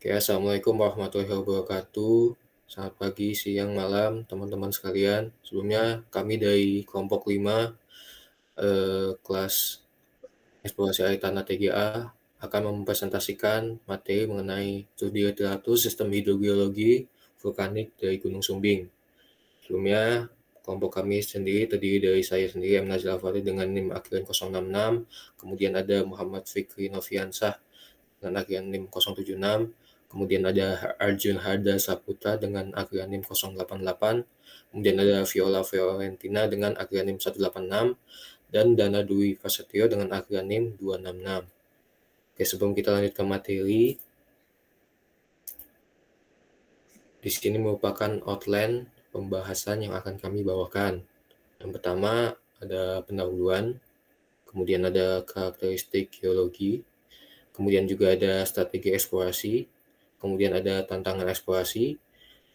Oke, assalamualaikum warahmatullahi wabarakatuh. Selamat pagi, siang, malam, teman-teman sekalian. Sebelumnya kami dari kelompok 5 kelas eksplorasi air tanah TGA akan mempresentasikan materi mengenai studi literatur sistem hidrogeologi vulkanik dari Gunung Sumbing. Sebelumnya, kelompok kami sendiri terdiri dari saya sendiri, M. Nazil Afari dengan NIM akhiran 066, kemudian ada Muhammad Fikri Noviansah dengan akhiran NIM 076, kemudian ada Arjun Hada Saputra dengan akhiran NIM 088, kemudian ada Viola Fiorentina dengan akhiran NIM 186, dan Dana Dwi Prasetyo dengan akhiran NIM 266. Oke, sebelum kita lanjut ke materi, di sini merupakan outline pembahasan yang akan kami bawakan. Yang pertama ada pendahuluan, kemudian ada karakteristik geologi, kemudian juga ada strategi eksplorasi, kemudian ada tantangan eksplorasi,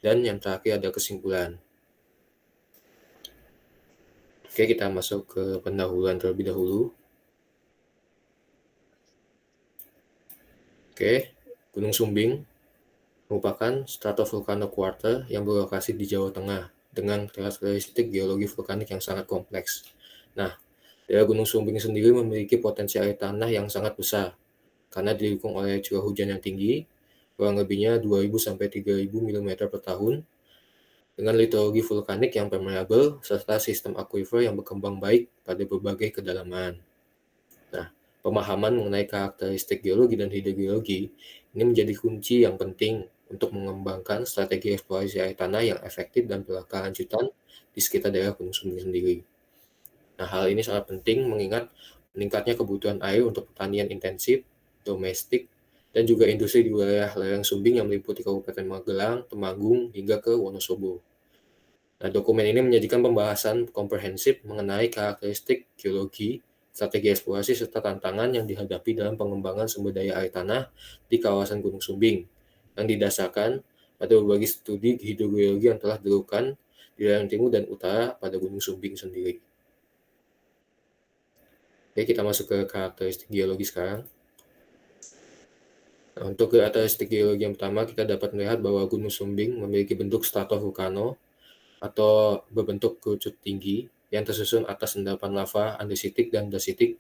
dan yang terakhir ada kesimpulan. Oke, kita masuk ke pendahuluan terlebih dahulu. Oke, Gunung Sumbing merupakan stratovolcano quarter yang berlokasi di Jawa Tengah dengan karakteristik geologi vulkanik yang sangat kompleks. Nah, daerah Gunung Sumbing sendiri memiliki potensi air tanah yang sangat besar karena didukung oleh curah hujan yang tinggi, kurang lebihnya 2.000 sampai 3.000 mm per tahun, dengan litologi vulkanik yang permeabel serta sistem aquifer yang berkembang baik pada berbagai kedalaman. Nah, pemahaman mengenai karakteristik geologi dan hidrogeologi ini menjadi kunci yang penting untuk mengembangkan strategi eksplorasi air tanah yang efektif dan berkelanjutan di sekitar daerah Gunung Sumbing sendiri. Nah, hal ini sangat penting mengingat meningkatnya kebutuhan air untuk pertanian intensif, domestik, dan juga industri di wilayah lereng Sumbing yang meliputi Kabupaten Magelang, Temanggung, hingga ke Wonosobo. Nah, dokumen ini menyajikan pembahasan komprehensif mengenai karakteristik geologi, strategi eksplorasi, serta tantangan yang dihadapi dalam pengembangan sumber daya air tanah di kawasan Gunung Sumbing, yang didasarkan pada berbagai studi hidrogeologi yang telah dilakukan di lereng timur dan utara pada Gunung Sumbing sendiri. Oke, kita masuk ke karakteristik geologi sekarang. Nah, untuk karakteristik geologi yang pertama, kita dapat melihat bahwa Gunung Sumbing memiliki bentuk stratovulcano atau berbentuk kerucut tinggi yang tersusun atas endapan lava andesitik dan dasitik,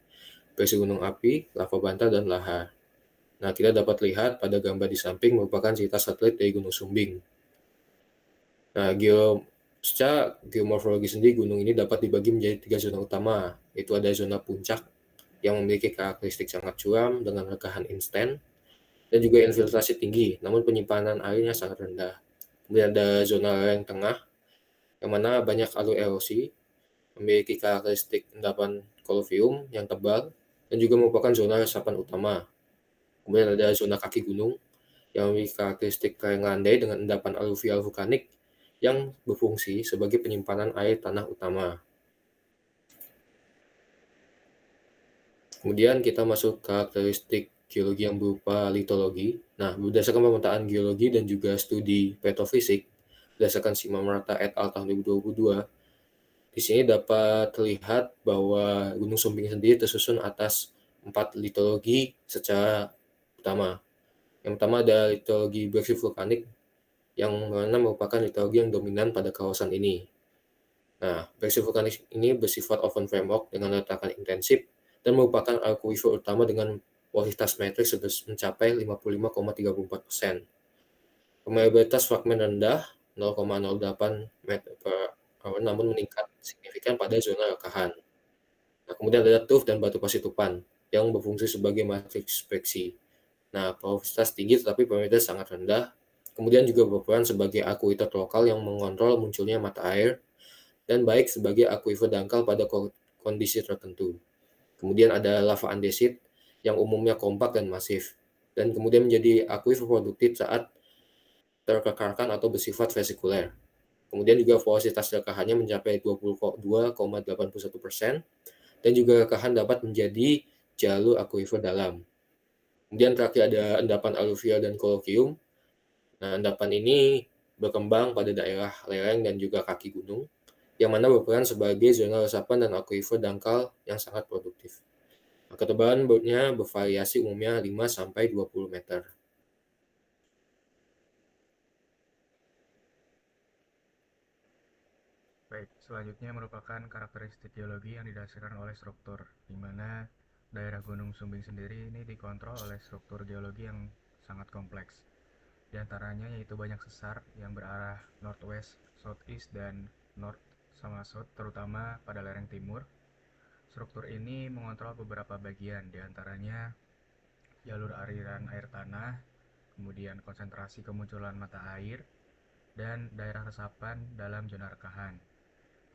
berisi gunung api, lava bantal, dan lahar. Nah, kita dapat lihat pada gambar di samping merupakan cerita satelit dari Gunung Sumbing. Nah, secara geomorfologi sendiri, gunung ini dapat dibagi menjadi 3 zona utama, yaitu ada zona puncak yang memiliki karakteristik sangat curam dengan rekahan instan, dan juga infiltrasi tinggi, namun penyimpanan airnya sangat rendah. Kemudian ada zona lereng tengah, yang mana banyak alur erosi, memiliki karakteristik endapan kolovium yang tebal, dan juga merupakan zona resapan utama. Kemudian ada zona kaki gunung, yang memiliki karakteristik lereng landai dengan endapan aluvial vulkanik yang berfungsi sebagai penyimpanan air tanah utama. Kemudian kita masuk ke karakteristik geologi yang berupa litologi. Nah, berdasarkan pemetaan geologi dan juga studi petrofisik, berdasarkan Simamarta et al. Tahun 2022, di sini dapat terlihat bahwa Gunung Sumbing sendiri tersusun atas 4 litologi secara utama. Yang pertama ada litologi beraksi vulkanik, yang mana merupakan litologi yang dominan pada kawasan ini. Nah, beraksi vulkanik ini bersifat open framework dengan letakkan intensif dan merupakan aquifer utama dengan kualitas metrik mencapai 55,34%. Permeabilitas fragmen rendah 0,08 meter per hour, namun meningkat signifikan pada zona rekahan. Nah, kemudian ada tuf dan batu pasitupan yang berfungsi sebagai matriks speksi. Nah, porositas tinggi tetapi permeabilitas sangat rendah. Kemudian juga berperan sebagai akuifer lokal yang mengontrol munculnya mata air dan baik sebagai akuifer dangkal pada kondisi tertentu. Kemudian ada lava andesit yang umumnya kompak dan masif, dan kemudian menjadi akuifer produktif saat terkekarkan atau bersifat vesikuler. Kemudian juga porositas rekahannya mencapai 22,81%, dan juga rekahan dapat menjadi jalur akuifer dalam. Kemudian terakhir ada endapan aluvial dan kolokium. Nah, endapan ini berkembang pada daerah lereng dan juga kaki gunung, yang mana berperan sebagai zona resapan dan akuifer dangkal yang sangat produktif. Nah, ketebalan bautnya bervariasi umumnya 5-20 meter. Selanjutnya merupakan karakteristik geologi yang didasarkan oleh struktur, di mana daerah Gunung Sumbing sendiri ini dikontrol oleh struktur geologi yang sangat kompleks. Di antaranya yaitu banyak sesar yang berarah northwest, southeast, dan north sama south, terutama pada lereng timur. Struktur ini mengontrol beberapa bagian, di antaranya jalur aliran air tanah, kemudian konsentrasi kemunculan mata air, dan daerah resapan dalam zona rekahan.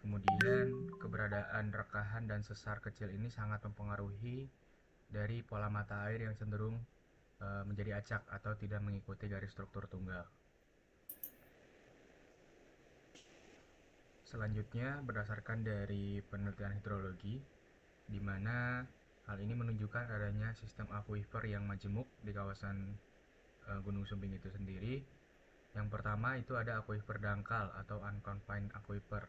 Kemudian keberadaan rekahan dan sesar kecil ini sangat mempengaruhi dari pola mata air yang cenderung menjadi acak atau tidak mengikuti garis struktur tunggal. Selanjutnya berdasarkan dari penelitian hidrologi, di mana hal ini menunjukkan adanya sistem akuifer yang majemuk di kawasan Gunung Sumbing itu sendiri. Yang pertama itu ada akuifer dangkal atau unconfined aquifer,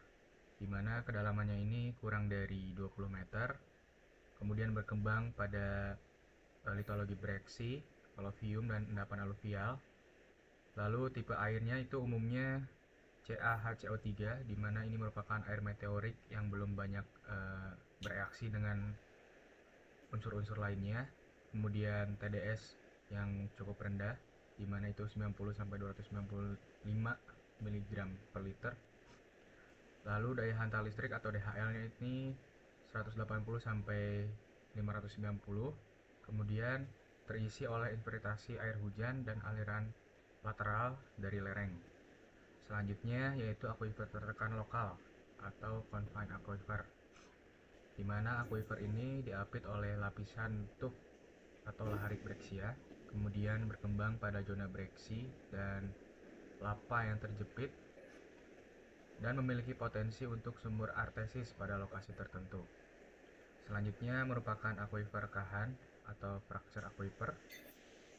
di mana kedalamannya ini kurang dari 20 meter, kemudian berkembang pada litologi breksi, alluvium, dan endapan aluvial. Lalu tipe airnya itu umumnya CaHCO3, di mana ini merupakan air meteorik yang belum banyak bereaksi dengan unsur-unsur lainnya. Kemudian TDS yang cukup rendah, di mana itu 90 sampai 295 mg per liter. Lalu daya hantar listrik atau DHL-nya ini 180 sampai 590. Kemudian terisi oleh infiltrasi air hujan dan aliran lateral dari lereng. Selanjutnya yaitu akuifer tertekan lokal atau confined aquifer, di mana akuifer ini diapit oleh lapisan tuff atau laharik breksia, kemudian berkembang pada zona breksi dan lapa yang terjepit, dan memiliki potensi untuk sumber artesis pada lokasi tertentu. Selanjutnya merupakan akuifer rekahan atau fracture aquifer.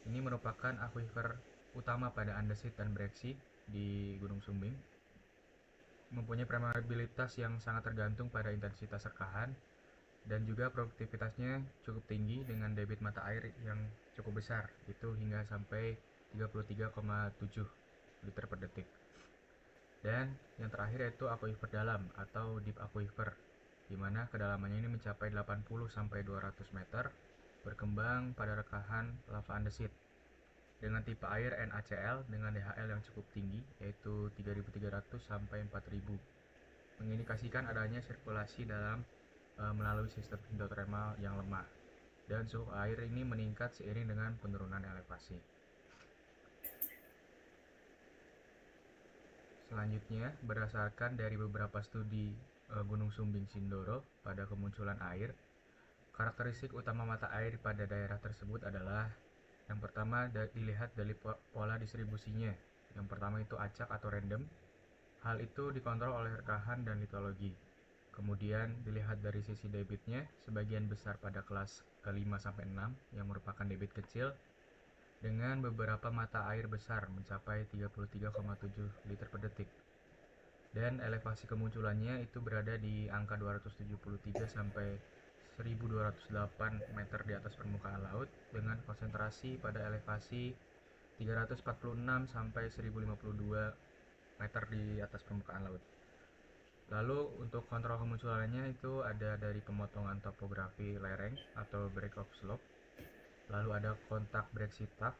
Ini merupakan akuifer utama pada andesit dan breksi di Gunung Sumbing. Mempunyai permeabilitas yang sangat tergantung pada intensitas rekahan, dan juga produktivitasnya cukup tinggi dengan debit mata air yang cukup besar, itu hingga sampai 33,7 liter per detik. Dan yang terakhir yaitu akuifer dalam atau deep aquifer, di mana kedalamannya ini mencapai 80 sampai 200 meter, berkembang pada rekahan lava andesit dengan tipe air NaCl dengan DHL yang cukup tinggi yaitu 3.300 sampai 4.000, mengindikasikan adanya sirkulasi dalam melalui sistem hidrotermal yang lemah, dan suhu air ini meningkat seiring dengan penurunan elevasi. Selanjutnya, berdasarkan dari beberapa studi Gunung Sumbing Sindoro pada kemunculan air, karakteristik utama mata air pada daerah tersebut adalah yang pertama dilihat dari pola distribusinya. Yang pertama itu acak atau random. Hal itu dikontrol oleh rekahan dan litologi. Kemudian dilihat dari sisi debitnya, sebagian besar pada kelas ke-5 sampai 6 yang merupakan debit kecil, dengan beberapa mata air besar mencapai 33,7 liter per detik. Dan elevasi kemunculannya itu berada di angka 273 sampai 1208 meter di atas permukaan laut, dengan konsentrasi pada elevasi 346 sampai 1052 meter di atas permukaan laut. Lalu untuk kontrol kemunculannya itu ada dari pemotongan topografi lereng atau break off slope. Lalu ada kontak breksi tuff,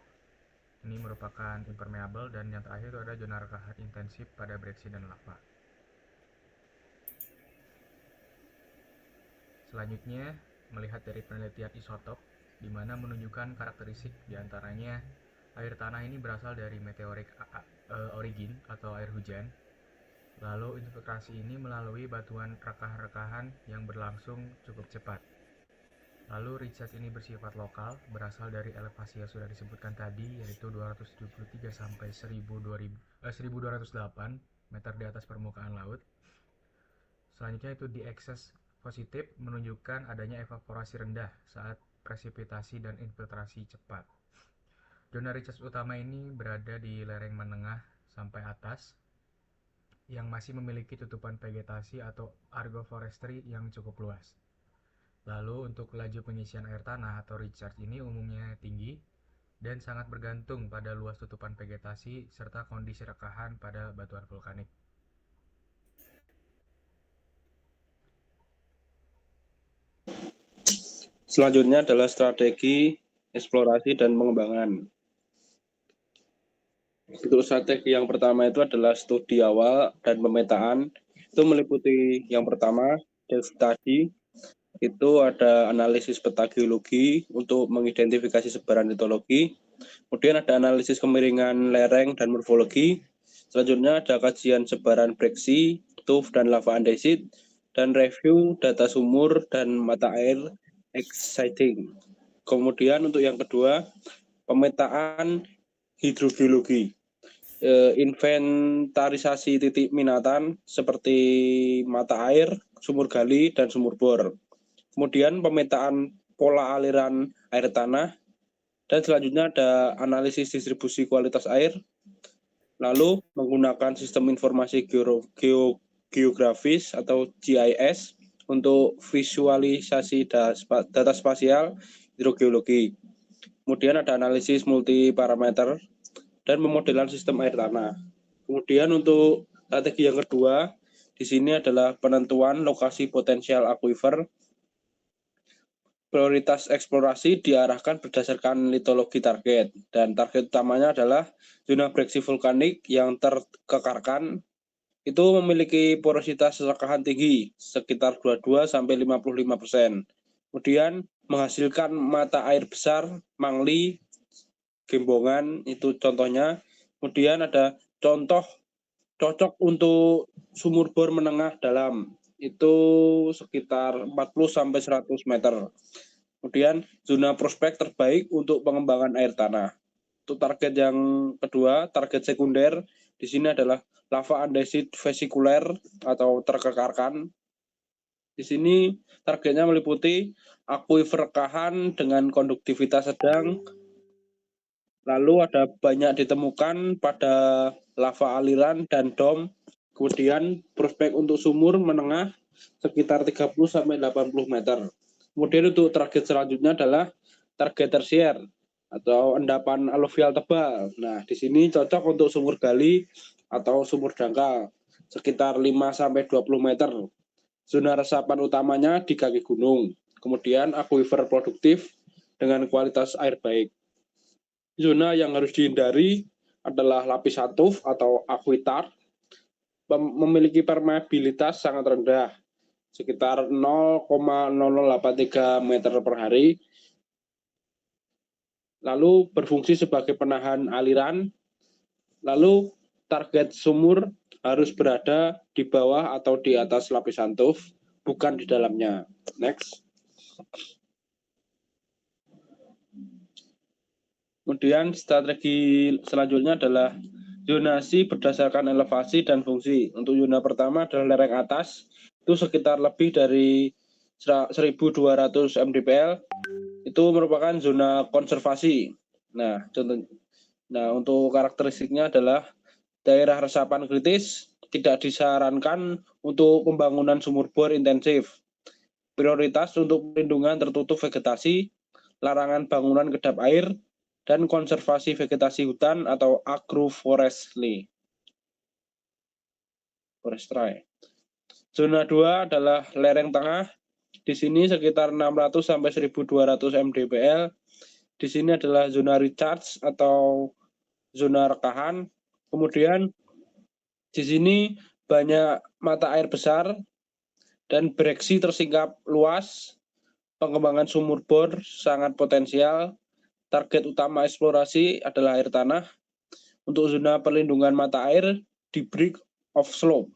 ini merupakan impermeable, dan yang terakhir itu ada zona rekahan intensif pada breksi dan lava. Selanjutnya melihat dari penelitian isotop, di mana menunjukkan karakteristik diantaranya air tanah ini berasal dari meteoric origin atau air hujan. Lalu infiltrasi ini melalui batuan rekahan-rekahan yang berlangsung cukup cepat. Lalu recharge ini bersifat lokal, berasal dari elevasi yang sudah disebutkan tadi, yaitu 273 sampai 1208 meter di atas permukaan laut. Selanjutnya itu di excess positif, menunjukkan adanya evaporasi rendah saat presipitasi dan infiltrasi cepat. Zona recharge utama ini berada di lereng menengah sampai atas, yang masih memiliki tutupan vegetasi atau agroforestry yang cukup luas. Lalu untuk laju pengisian air tanah atau recharge ini umumnya tinggi dan sangat bergantung pada luas tutupan vegetasi serta kondisi rekahan pada batuan vulkanik. Selanjutnya adalah strategi eksplorasi dan pengembangan. Untuk strategi yang pertama itu adalah studi awal dan pemetaan. Itu meliputi yang pertama, depth study. Itu ada analisis peta geologi untuk mengidentifikasi sebaran litologi. Kemudian ada analisis kemiringan lereng dan morfologi. Selanjutnya ada kajian sebaran breksi, tuff, dan lava andesit. Dan review data sumur dan mata air exciting. Kemudian untuk yang kedua, pemetaan hidrogeologi. Inventarisasi titik minatan seperti mata air, sumur gali, dan sumur bor. Kemudian pemetaan pola aliran air tanah, dan selanjutnya ada analisis distribusi kualitas air, lalu menggunakan sistem informasi geografis atau GIS untuk visualisasi data spasial hidrogeologi. Kemudian ada analisis multiparameter dan pemodelan sistem air tanah. Kemudian untuk strategi yang kedua, di sini adalah penentuan lokasi potensial akuifer. Prioritas eksplorasi diarahkan berdasarkan litologi target, dan target utamanya adalah zona breksi vulkanik yang terkekarkan itu memiliki porositas serakahan tinggi sekitar 22-55%. Kemudian menghasilkan mata air besar, mangli, gembongan itu contohnya. Kemudian ada contoh cocok untuk sumur bor menengah dalam itu sekitar 40-100 meter. Kemudian zona prospek terbaik untuk pengembangan air tanah. Untuk target yang kedua, target sekunder di sini adalah lava andesit vesikuler atau terkekarkan. Di sini targetnya meliputi akuifer rekahan dengan konduktivitas sedang. Lalu ada banyak ditemukan pada lava aliran dan dom. Kemudian prospek untuk sumur menengah sekitar 30-80 meter. Kemudian untuk target selanjutnya adalah target tersier atau endapan aluvial tebal. Nah, di sini cocok untuk sumur gali atau sumur dangkal sekitar 5-20 meter. Zona resapan utamanya di kaki gunung. Kemudian akuifer produktif dengan kualitas air baik. Zona yang harus dihindari adalah lapisan tuff atau akuitar, memiliki permeabilitas sangat rendah, sekitar 0,0083 meter per hari, lalu berfungsi sebagai penahan aliran, lalu target sumur harus berada di bawah atau di atas lapisan tuff, bukan di dalamnya. Next. Kemudian strategi selanjutnya adalah zonasi berdasarkan elevasi dan fungsi. Untuk zona pertama adalah lereng atas, itu sekitar lebih dari 1.200 mdpl, itu merupakan zona konservasi. Nah, untuk karakteristiknya adalah daerah resapan kritis, tidak disarankan untuk pembangunan sumur bor intensif. Prioritas untuk perlindungan tertutup vegetasi, larangan bangunan kedap air, dan konservasi vegetasi hutan atau agroforestry. Zona 2 adalah lereng tengah. Di sini sekitar 600-1.200 mdpl. Di sini adalah zona recharge atau zona rekahan. Kemudian di sini banyak mata air besar dan breksi tersingkap luas. Pengembangan sumur bor sangat potensial. Target utama eksplorasi adalah air tanah. Untuk zona perlindungan mata air di break of slope.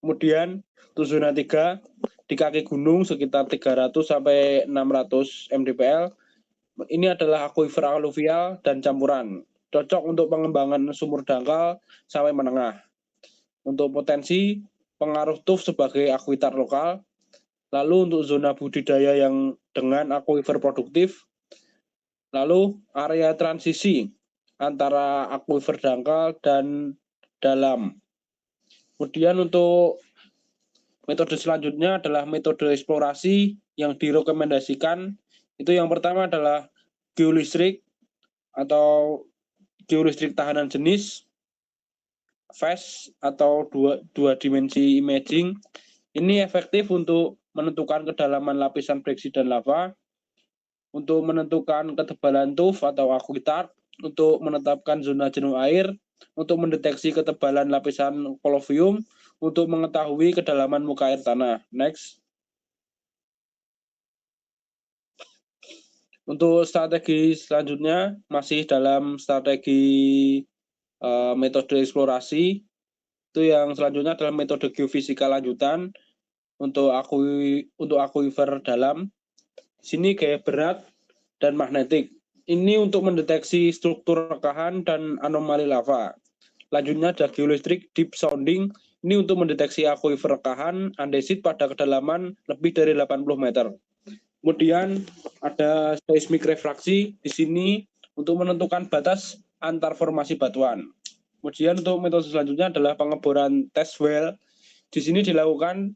Kemudian untuk zona 3 di kaki gunung sekitar 300-600 mdpl. Ini adalah akuifer aluvial dan campuran. Cocok untuk pengembangan sumur dangkal sampai menengah. Untuk potensi pengaruh tuff sebagai akuitar lokal. Lalu untuk zona budidaya yang dengan akuifer produktif. Lalu area transisi antara akuifer dangkal dan dalam. Kemudian untuk metode selanjutnya adalah metode eksplorasi yang direkomendasikan. Itu yang pertama adalah geolistrik atau geolistrik tahanan jenis, phase atau dua dimensi imaging. Ini efektif untuk menentukan kedalaman lapisan breksi dan lava. untuk menentukan ketebalan tuff atau akuitar, untuk menetapkan zona jenuh air, untuk mendeteksi ketebalan lapisan kolovium, untuk mengetahui kedalaman muka air tanah. Next. Untuk strategi selanjutnya masih dalam strategi metode eksplorasi. Itu yang selanjutnya adalah metode geofisika lanjutan untuk akuifer dalam. Sini gaya berat dan magnetik. Ini untuk mendeteksi struktur rekahan dan anomali lava. Lanjutnya ada geolistrik deep sounding. Ini untuk mendeteksi akuifer rekahan andesit pada kedalaman lebih dari 80 meter. Kemudian ada seismik refraksi di sini untuk menentukan batas antar formasi batuan. Kemudian untuk metode selanjutnya adalah pengeboran test well. Di sini dilakukan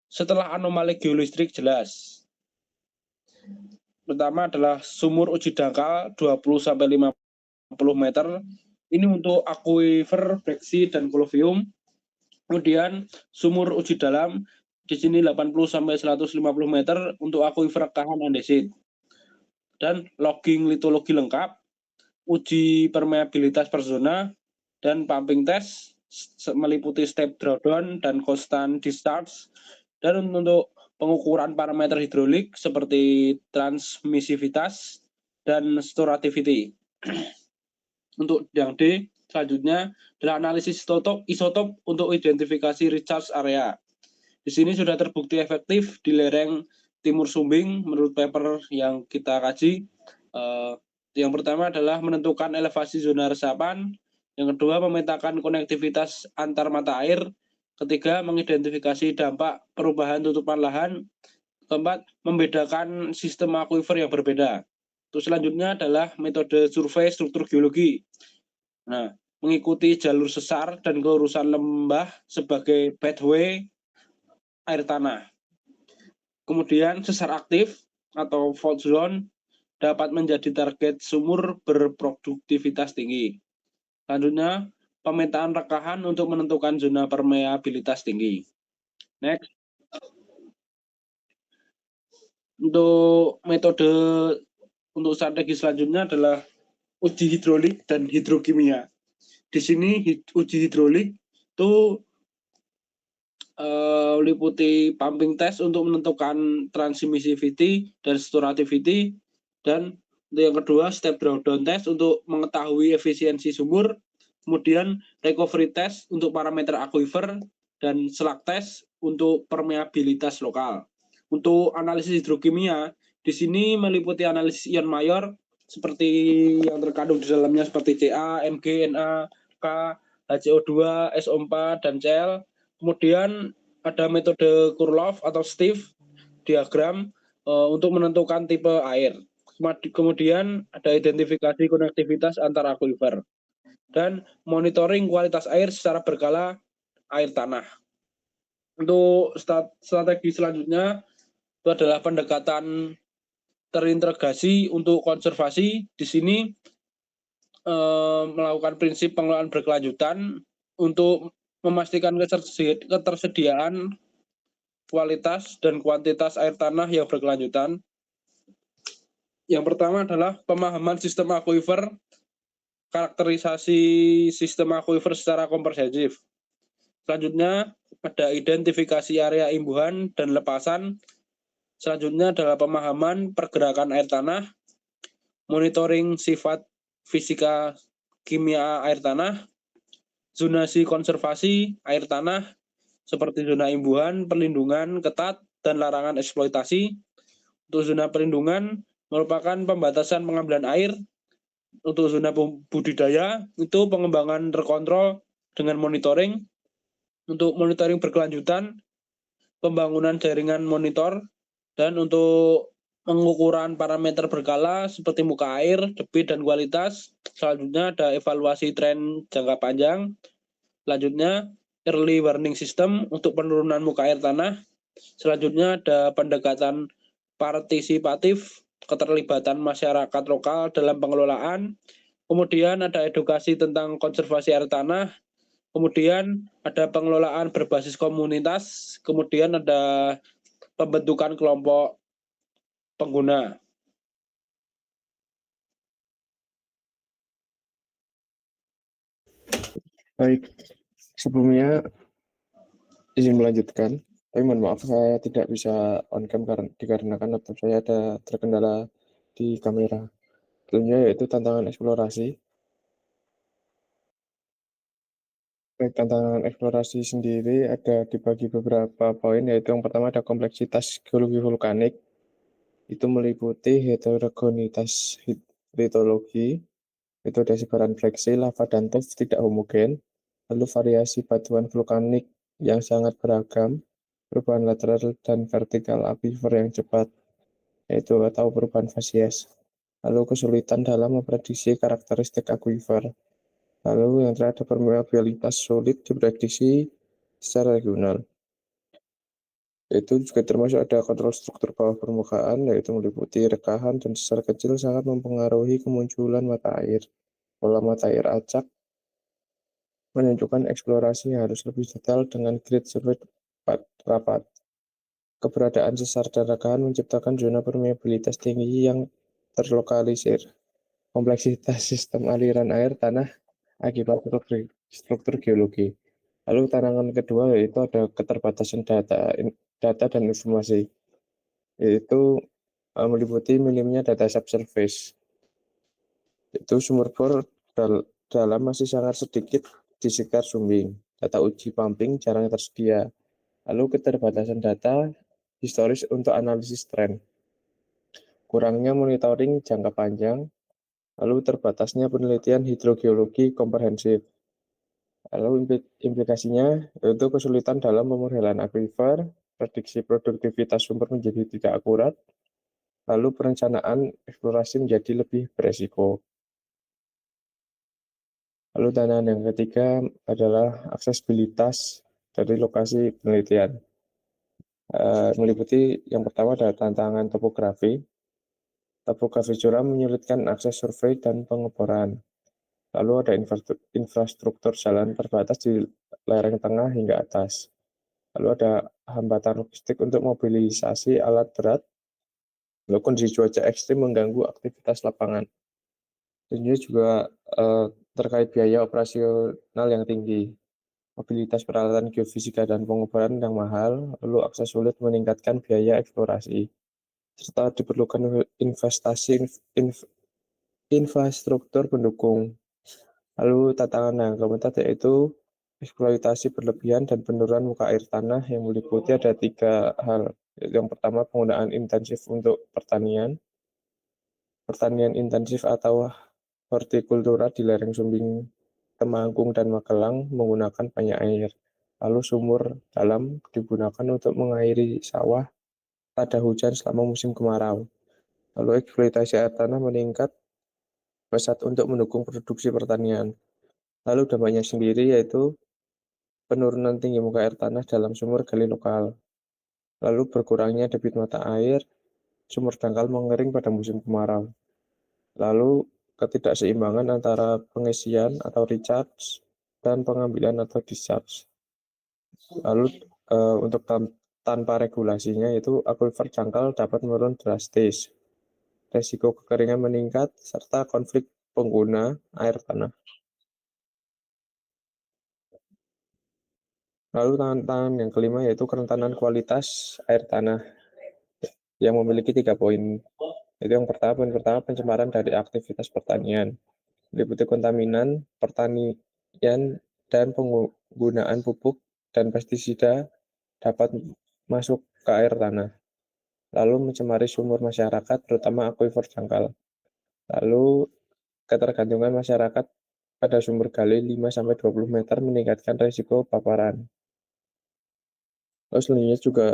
setelah anomali geolistrik jelas. Pertama adalah sumur uji dangkal 20-50 meter. Ini untuk akuifer, breksi, dan kolovium. Kemudian sumur uji dalam di sini 80-150 meter untuk akuifer rekahan andesit. Dan logging litologi lengkap, uji permeabilitas per zona, dan pumping test meliputi step drawdown dan constant discharge. Dan untuk pengukuran parameter hidrolik seperti transmisivitas dan storativity. Untuk yang D, selanjutnya adalah analisis isotop untuk identifikasi recharge area. Di sini sudah terbukti efektif di lereng timur Sumbing menurut paper yang kita kaji. Yang pertama adalah menentukan elevasi zona resapan. Yang kedua, memetakan konektivitas antar mata air. Ketiga, mengidentifikasi dampak perubahan tutupan lahan. Keempat, membedakan sistem akuifer yang berbeda. Terus selanjutnya adalah metode survei struktur geologi. Nah, mengikuti jalur sesar dan kelurusan lembah sebagai pathway air tanah. Kemudian sesar aktif atau fault zone dapat menjadi target sumur berproduktivitas tinggi. Selanjutnya, pemetaan rekahan untuk menentukan zona permeabilitas tinggi. Next. Untuk metode untuk strategi selanjutnya adalah uji hidrolik dan hidrokimia. Di sini uji hidrolik itu meliputi pumping test untuk menentukan transmissivity dan storativity, dan yang kedua step drawdown test untuk mengetahui efisiensi sumur, kemudian recovery test untuk parameter aquifer, dan selak test untuk permeabilitas lokal. Untuk analisis hidrokimia di sini meliputi analisis ion mayor seperti yang terkandung di dalamnya seperti Ca, Mg, Na, K, HCO2, SO4, dan Cl. Kemudian ada metode Kurloff atau Steve diagram untuk menentukan tipe air. Kemudian ada identifikasi konektivitas antar akuifer dan monitoring kualitas air secara berkala air tanah. Untuk strategi selanjutnya itu adalah pendekatan terintegrasi untuk konservasi. Di sini melakukan prinsip pengelolaan berkelanjutan untuk memastikan ketersediaan kualitas dan kuantitas air tanah yang berkelanjutan. Yang pertama adalah pemahaman sistem akuifer, karakterisasi sistem akuifer secara komprehensif. Selanjutnya ada identifikasi area imbuhan dan lepasan. Selanjutnya adalah pemahaman pergerakan air tanah, monitoring sifat fisika kimia air tanah, zonasi konservasi air tanah seperti zona imbuhan, perlindungan ketat, dan larangan eksploitasi. Untuk zona perlindungan merupakan pembatasan pengambilan air. Untuk zona budidaya itu pengembangan terkontrol dengan monitoring. Untuk monitoring berkelanjutan, pembangunan jaringan monitor, dan untuk pengukuran parameter berkala seperti muka air, debit, dan kualitas. Selanjutnya ada evaluasi tren jangka panjang. Selanjutnya early warning system untuk penurunan muka air tanah. Selanjutnya ada pendekatan partisipatif, keterlibatan masyarakat lokal dalam pengelolaan. Kemudian ada edukasi tentang konservasi air tanah. Kemudian ada pengelolaan berbasis komunitas. Kemudian ada pembentukan kelompok pengguna. Baik, sebelumnya izin melanjutkan. Tapi mohon maaf saya tidak bisa on cam dikarenakan laptop saya ada terkendala di kamera. Tentunya yaitu tantangan eksplorasi. Baik, tantangan eksplorasi sendiri ada dibagi beberapa poin, yaitu yang pertama ada kompleksitas geologi vulkanik. Itu meliputi heterogenitas litologi, itu ada sebaran breksi, lava, dan tuff tidak homogen, lalu variasi batuan vulkanik yang sangat beragam, perubahan lateral dan vertikal aquifer yang cepat, yaitu atau perubahan fasies. Lalu kesulitan dalam memprediksi karakteristik aquifer. Lalu yang terakhir permeabilitas sulit diprediksi secara regional. Itu juga termasuk ada kontrol struktur bawah permukaan, yaitu meliputi rekahan dan sesar kecil sangat mempengaruhi kemunculan mata air. Pola mata air acak menunjukkan eksplorasi harus lebih detail dengan grid survei rapat. Keberadaan sesar dan rekahan menciptakan zona permeabilitas tinggi yang terlokalisir. Kompleksitas sistem aliran air tanah akibat struktur geologi. Lalu tantangan kedua yaitu ada keterbatasan data dan informasi, yaitu meliputi minimnya data subsurface. Itu sumber bor dalam masih sangat sedikit di sekitar sumbing. Data uji pumping jarang tersedia. Lalu keterbatasan data historis untuk analisis tren. Kurangnya monitoring jangka panjang. Lalu terbatasnya penelitian hidrogeologi komprehensif. Lalu implikasinya yaitu kesulitan dalam pemodelan aquifer, prediksi produktivitas sumber menjadi tidak akurat, lalu perencanaan eksplorasi menjadi lebih beresiko. Lalu tantangan yang ketiga adalah aksesibilitas dari lokasi penelitian. Meliputi yang pertama adalah tantangan topografi. Topografi curam menyulitkan akses survei dan pengeboran. Lalu ada infrastruktur jalan terbatas di lereng tengah hingga atas. Lalu ada hambatan logistik untuk mobilisasi alat berat. Lalu kondisi cuaca ekstrim mengganggu aktivitas lapangan. Dan ini juga terkait biaya operasional yang tinggi, mobilitas peralatan geofisika dan pengeboran yang mahal, lalu akses sulit meningkatkan biaya eksplorasi, serta diperlukan investasi infrastruktur pendukung. Lalu tantangan yang keempat yaitu eksploitasi berlebihan dan penurunan muka air tanah yang meliputi ada 3 hal. Yang pertama, penggunaan intensif untuk pertanian intensif atau hortikultura di lereng sumbing Temanggung dan Magelang menggunakan banyak air. Lalu sumur dalam digunakan untuk mengairi sawah pada hujan selama musim kemarau. Lalu eksploitasi air tanah meningkat pesat untuk mendukung produksi pertanian. Lalu dampaknya sendiri yaitu penurunan tinggi muka air tanah dalam sumur gali lokal. Lalu berkurangnya debit mata air, sumur dangkal mengering pada musim kemarau. Lalu ketidakseimbangan antara pengisian atau recharge dan pengambilan atau discharge. Lalu untuk tanpa regulasinya itu aquifer dangkal dapat menurun drastis. Resiko kekeringan meningkat serta konflik pengguna air tanah. Lalu tantangan yang kelima yaitu kerentanan kualitas air tanah yang memiliki 3 poin. Itu yang pertama, poin pertama pencemaran dari aktivitas pertanian, meliputi kontaminan pertanian dan penggunaan pupuk dan pestisida dapat masuk ke air tanah. Lalu mencemari sumur masyarakat, terutama aquifer dangkal. Lalu ketergantungan masyarakat pada sumber gali 5-20 meter meningkatkan risiko paparan. Lalu selanjutnya juga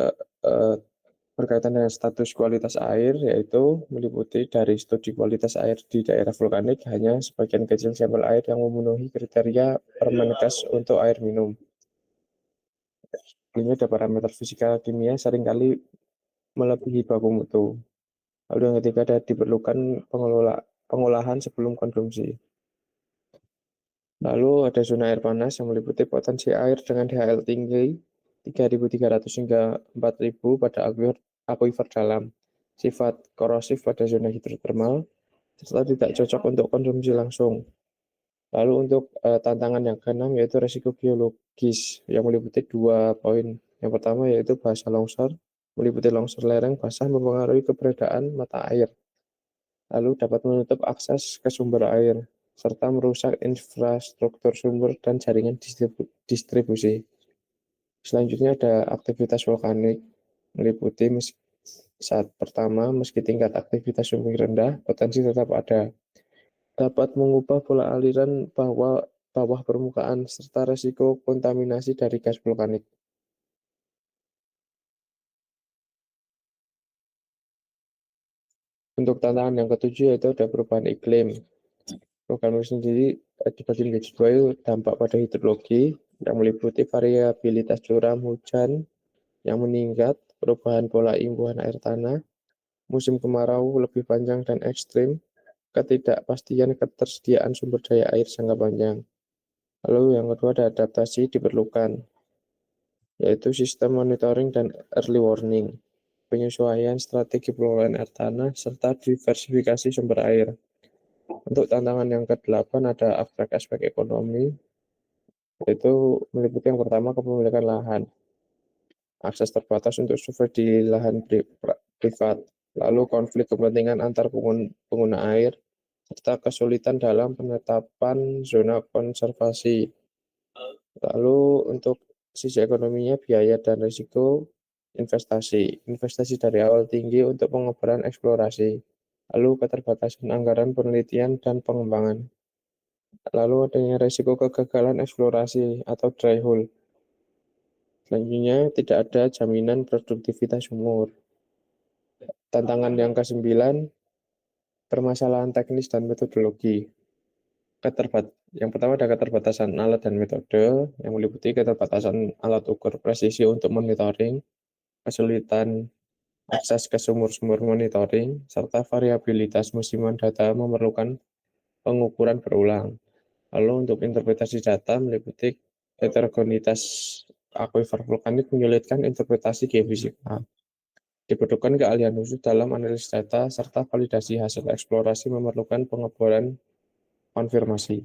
berkaitan dengan status kualitas air, yaitu meliputi dari studi kualitas air di daerah vulkanik hanya sebagian kecil sampel air yang memenuhi kriteria Permenkes untuk air minum. Ini ada parameter fisika kimia seringkali melebihi baku mutu. Lalu yang ketiga ada diperlukan pengolahan sebelum konsumsi. Lalu ada zona air panas yang meliputi potensi air dengan DHL tinggi 3.300 hingga 4.000 pada aquifer dalam, sifat korosif pada zona hidrotermal, serta tidak cocok untuk konsumsi langsung. Lalu untuk tantangan yang keenam yaitu resiko geologis yang meliputi 2 poin. Yang pertama yaitu bahasa longsor, meliputi longsor lereng basah mempengaruhi keberadaan mata air, lalu dapat menutup akses ke sumber air, serta merusak infrastruktur sumber dan jaringan distribusi. Selanjutnya ada aktivitas vulkanik, meliputi saat pertama, meski tingkat aktivitas sumbing rendah, potensi tetap ada. Dapat mengubah pola aliran bawah permukaan serta resiko kontaminasi dari gas vulkanik. Untuk tantangan yang ketujuh yaitu ada perubahan iklim. Program ini sendiri dibagi menjadi dua, yaitu dampak pada hidrologi yang meliputi variabilitas curah hujan yang meningkat, perubahan pola imbuhan air tanah, musim kemarau lebih panjang dan ekstrim, ketidakpastian ketersediaan sumber daya air jangka panjang. Lalu yang kedua ada adaptasi diperlukan, yaitu sistem monitoring dan early warning, penyesuaian strategi pengelolaan air tanah, serta diversifikasi sumber air. Untuk tantangan yang ke-8 ada aspek ekonomi, yaitu meliputi yang pertama kepemilikan lahan, akses terbatas untuk survei di lahan privat, lalu konflik kepentingan antar pengguna air, serta kesulitan dalam penetapan zona konservasi. Lalu untuk sisi ekonominya, biaya dan risiko investasi. Investasi dari awal tinggi untuk pengeboran eksplorasi. Lalu keterbatasan anggaran penelitian dan pengembangan. Lalu adanya risiko kegagalan eksplorasi atau dry hole. Selanjutnya, tidak ada jaminan produktivitas sumur. Tantangan yang ke-9, permasalahan teknis dan metodologi. Yang pertama ada keterbatasan alat dan metode, yang meliputi keterbatasan alat ukur presisi untuk monitoring, kesulitan akses ke sumur-sumur monitoring, serta variabilitas musiman data memerlukan pengukuran berulang. Lalu untuk interpretasi data meliputi heterogenitas akuifer vulkanik menyulitkan interpretasi geofisika. Dibutuhkan keahlian khusus dalam analisis data serta validasi hasil eksplorasi memerlukan pengeboran konfirmasi.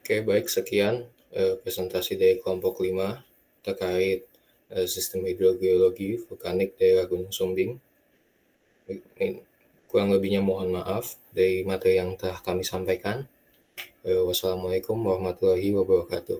Oke, baik, sekian presentasi dari kelompok 5 terkait sistem hidrogeologi vulkanik daerah Gunung Sumbing. Kurang lebihnya mohon maaf dari materi yang telah kami sampaikan. Wassalamualaikum warahmatullahi wabarakatuh.